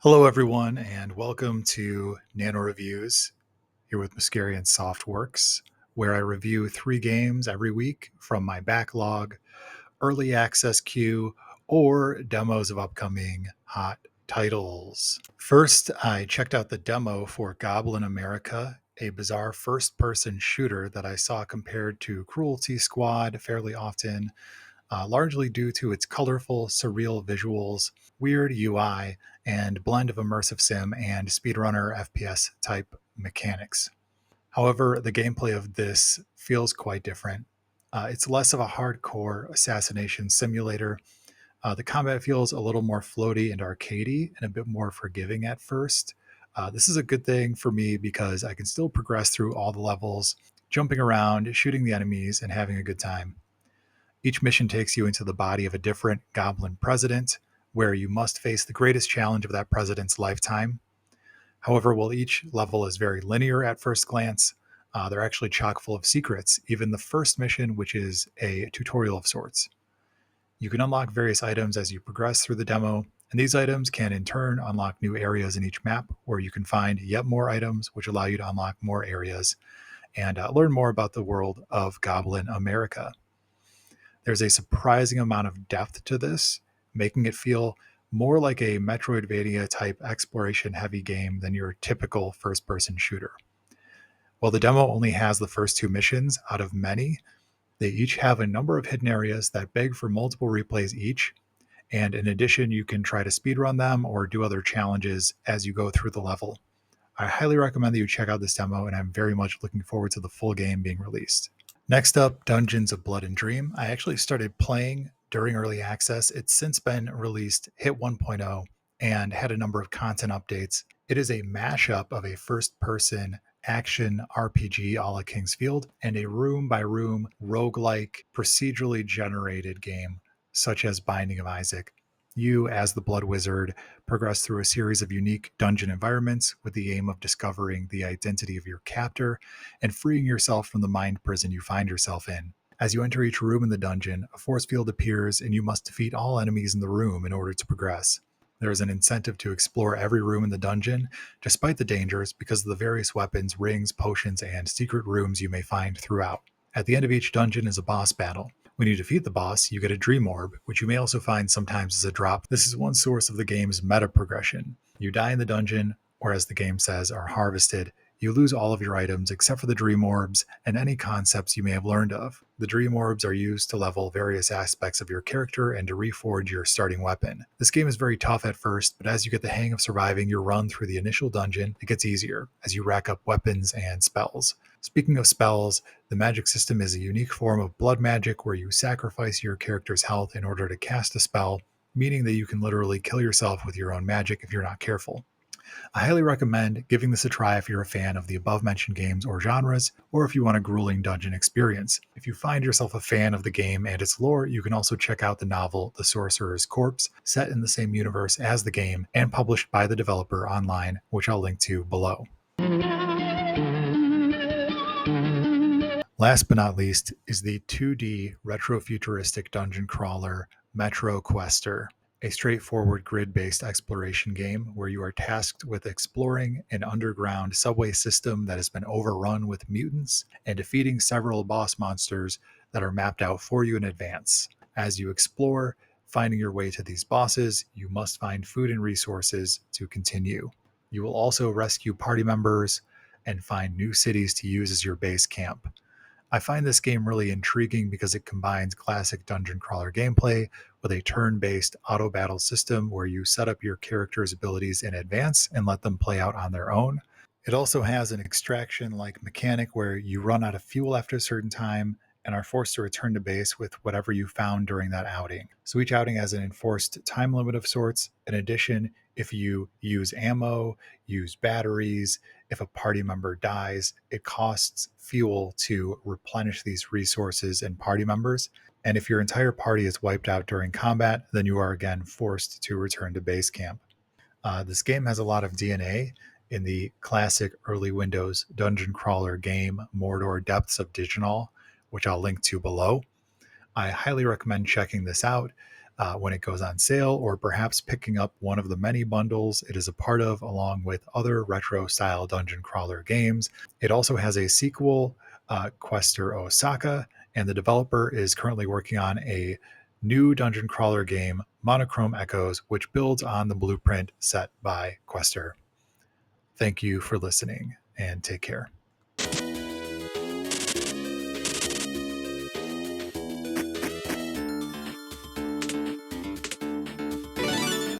Hello, everyone, and welcome to Nanoreviews here with Muscarian Softworks, where I review 3 games every week from my backlog, early access queue, or demos of upcoming hot titles. First, I checked out the demo for goblinAmerica, a bizarre first person shooter that I saw compared to Cruelty Squad fairly often, largely due to its colorful, surreal visuals, weird UI, and blend of immersive sim and speedrunner FPS type mechanics. However, the gameplay of this feels quite different. It's less of a hardcore assassination simulator. The combat feels a little more floaty and arcadey and a bit more forgiving at first. This is a good thing for me because I can still progress through all the levels, jumping around, shooting the enemies, and having a good time. Each mission takes you into the body of a different goblin president, where you must face the greatest challenge of that president's lifetime. However, while each level is very linear at first glance, they're actually chock full of secrets, even the first mission, which is a tutorial of sorts. You can unlock various items as you progress through the demo, and these items can in turn unlock new areas in each map where you can find yet more items, which allow you to unlock more areas and learn more about the world of goblinAmerica. There's a surprising amount of depth to this, making it feel more like a Metroidvania type exploration heavy game than your typical first person shooter. While the demo only has the first 2 missions out of many, they each have a number of hidden areas that beg for multiple replays each. And in addition, you can try to speedrun them or do other challenges as you go through the level. I highly recommend that you check out this demo, and I'm very much looking forward to the full game being released. Next up, Dungeons of Blood and Dream. I actually started playing during early access. It's since been released, hit 1.0, and had a number of content updates. It is a mashup of a first person action RPG a la King's Field and a room by room roguelike procedurally generated game, such as Binding of Isaac. You, as the Blood Wizard, progress through a series of unique dungeon environments with the aim of discovering the identity of your captor and freeing yourself from the mind prison you find yourself in. As you enter each room in the dungeon, a force field appears and you must defeat all enemies in the room in order to progress. There is an incentive to explore every room in the dungeon, despite the dangers, because of the various weapons, rings, potions, and secret rooms you may find throughout. At the end of each dungeon is a boss battle. When you defeat the boss, you get a dream orb, which you may also find sometimes as a drop. This is one source of the game's meta progression. You die in the dungeon, or as the game says, are harvested. You lose all of your items except for the dream orbs and any concepts you may have learned of. The dream orbs are used to level various aspects of your character and to reforge your starting weapon. This game is very tough at first, but as you get the hang of surviving your run through the initial dungeon, it gets easier as you rack up weapons and spells. Speaking of spells, the magic system is a unique form of blood magic where you sacrifice your character's health in order to cast a spell, meaning that you can literally kill yourself with your own magic if you're not careful. I highly recommend giving this a try if you're a fan of the above mentioned games or genres, or if you want a grueling dungeon experience. If you find yourself a fan of the game and its lore, you can also check out the novel The Sorcerer's Corpse, set in the same universe as the game and published by the developer online, which I'll link to below. Last but not least is the 2D retrofuturistic dungeon crawler Metro Quester, a straightforward grid-based exploration game where you are tasked with exploring an underground subway system that has been overrun with mutants and defeating several boss monsters that are mapped out for you in advance. As you explore, finding your way to these bosses, you must find food and resources to continue. You will also rescue party members and find new cities to use as your base camp. I find this game really intriguing because it combines classic dungeon crawler gameplay with a turn-based auto battle system where you set up your character's abilities in advance and let them play out on their own. It also has an extraction-like mechanic where you run out of fuel after a certain time and are forced to return to base with whatever you found during that outing. So each outing has an enforced time limit of sorts. In addition, if you use ammo, use batteries, if a party member dies, it costs fuel to replenish these resources and party members. And if your entire party is wiped out during combat, then you are again forced to return to base camp. This game has a lot of DNA in the classic early Windows dungeon crawler game Mordor Depths of Djenol, which I'll link to below. I highly recommend checking this out. when it goes on sale, or perhaps picking up one of the many bundles it is a part of, along with other retro style dungeon crawler games. It also has a sequel, Quester Osaka, and the developer is currently working on a new dungeon crawler game, Monochrome Echoes, which builds on the blueprint set by Quester. Thank you for listening, and take care.